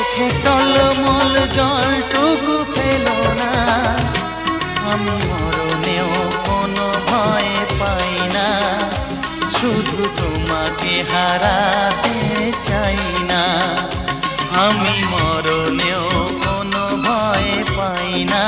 চোখে টলমল জলটুকু ফেলো না, আমি মরণেও কোনো ভয় পাই না, শুধু তোমাকে হারাতে চাই না। আমি মরণেও কোনো ভয় পাই না,